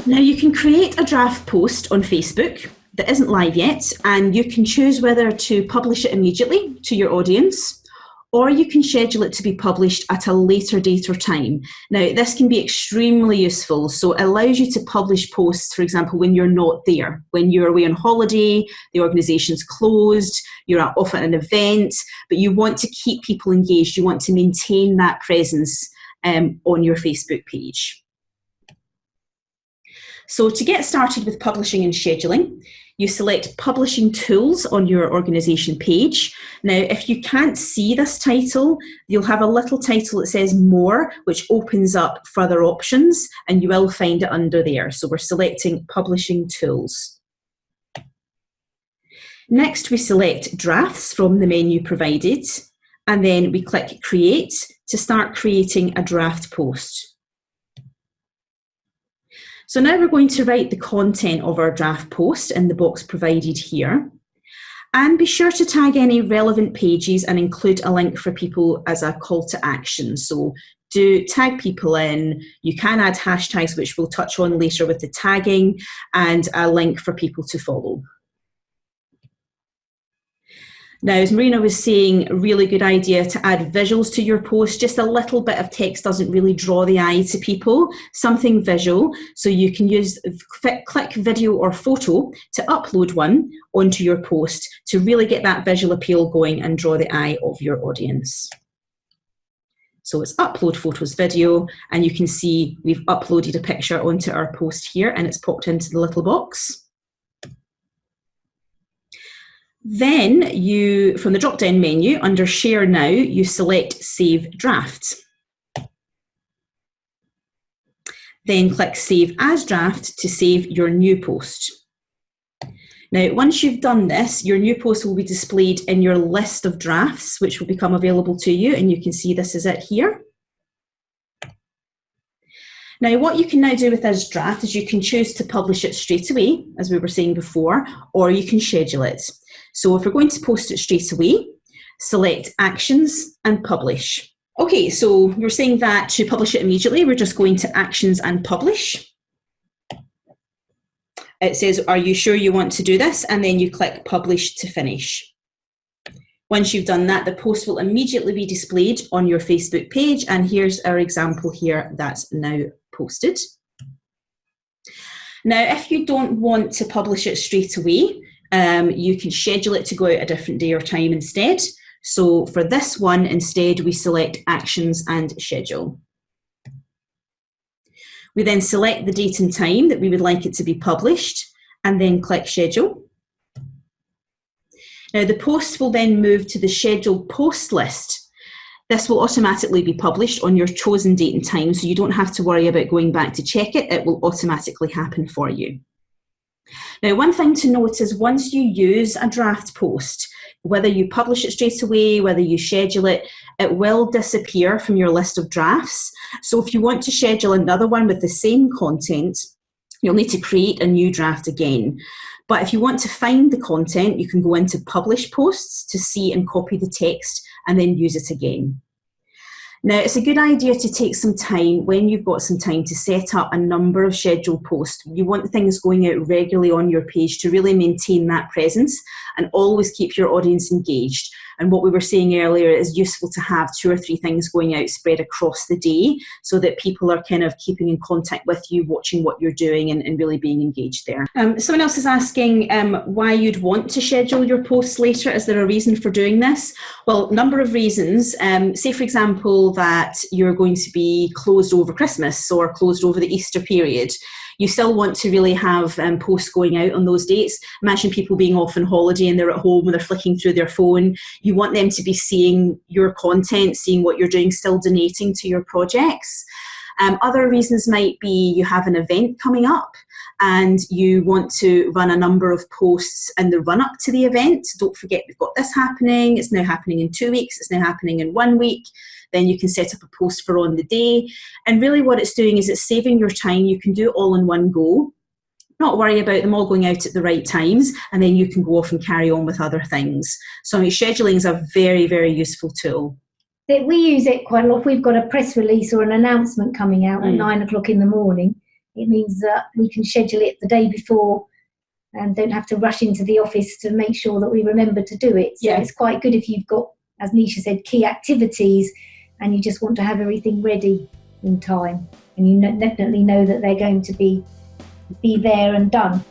Now you can create a draft post on Facebook that isn't live yet, and you can choose whether to publish it immediately to your audience, or you can schedule it to be published at a later date or time. Now, this can be extremely useful. So it allows you to publish posts, for example, when you're not there, when you're away on holiday, the organisation's closed, you're off at an event, but you want to keep people engaged. You want to maintain that presence on your Facebook page. So to get started with publishing and scheduling, you select Publishing Tools on your organisation page. Now, if you can't see this title, you'll have a little title that says More, which opens up further options, and you will find it under there. So we're selecting Publishing Tools. Next, we select Drafts from the menu provided, and then we click Create to start creating a draft post. So now we're going to write the content of our draft post in the box provided here. And be sure to tag any relevant pages and include a link for people as a call to action. So do tag people in. You can add hashtags, which we'll touch on later with the tagging, and a link for people to follow. Now, as Marina was saying, a really good idea to add visuals to your post. Just a little bit of text doesn't really draw the eye to people. Something visual, so you can use click video or photo to upload one onto your post to really get that visual appeal going and draw the eye of your audience. So it's upload photos video, and you can see we've uploaded a picture onto our post here, and it's popped into the little box. Then you, from the drop-down menu, under Share Now, you select Save Draft. Then click Save as Draft to save your new post. Now, once you've done this, your new post will be displayed in your list of drafts, which will become available to you, and you can see this is it here. Now, what you can now do with this draft is you can choose to publish it straight away, as we were saying before, or you can schedule it. So if we're going to post it straight away, select Actions and Publish. Okay, so you're saying that to publish it immediately, we're just going to Actions and Publish. It says, are you sure you want to do this? And then you click Publish to finish. Once you've done that, the post will immediately be displayed on your Facebook page. And here's our example here that's now posted. Now, if you don't want to publish it straight away, you can schedule it to go out a different day or time instead. So for this one, instead, we select Actions and Schedule. We then select the date and time that we would like it to be published, and then click Schedule. Now, the post will then move to the scheduled post list. This will automatically be published on your chosen date and time, so you don't have to worry about going back to check it. It will automatically happen for you. Now, one thing to note is once you use a draft post, whether you publish it straight away, whether you schedule it, it will disappear from your list of drafts. So if you want to schedule another one with the same content, you'll need to create a new draft again. But if you want to find the content, you can go into Publish Posts to see and copy the text and then use it again. Now, it's a good idea to take some time, when you've got some time, to set up a number of scheduled posts. You want things going out regularly on your page to really maintain that presence and always keep your audience engaged. And what we were saying earlier, is useful to have 2 or 3 things going out spread across the day so that people are kind of keeping in contact with you, watching what you're doing and really being engaged there. Someone else is asking why you'd want to schedule your posts later. Is there a reason for doing this? Well, a number of reasons. Say, for example, that you're going to be closed over Christmas or closed over the Easter period. You still want to really have posts going out on those dates. Imagine people being off on holiday and they're at home and they're flicking through their phone. You want them to be seeing your content, seeing what you're doing, still donating to your projects. Other reasons might be you have an event coming up and you want to run a number of posts in the run up to the event. Don't forget, we've got this happening. It's now happening in 2 weeks. It's now happening in 1 week. Then you can set up a post for on the day. And really what it's doing is it's saving your time. You can do it all in one go. Not worry about them all going out at the right times, and then you can go off and carry on with other things. So scheduling is a very, very useful tool. We use it quite a lot. We've got a press release or an announcement coming out at 9 o'clock in the morning. it means that we can schedule it the day before and don't have to rush into the office to make sure that we remember to do it. So it's quite good if you've got, as Nisha said, key activities and you just want to have everything ready in time, and you definitely know that they're going to be there and done.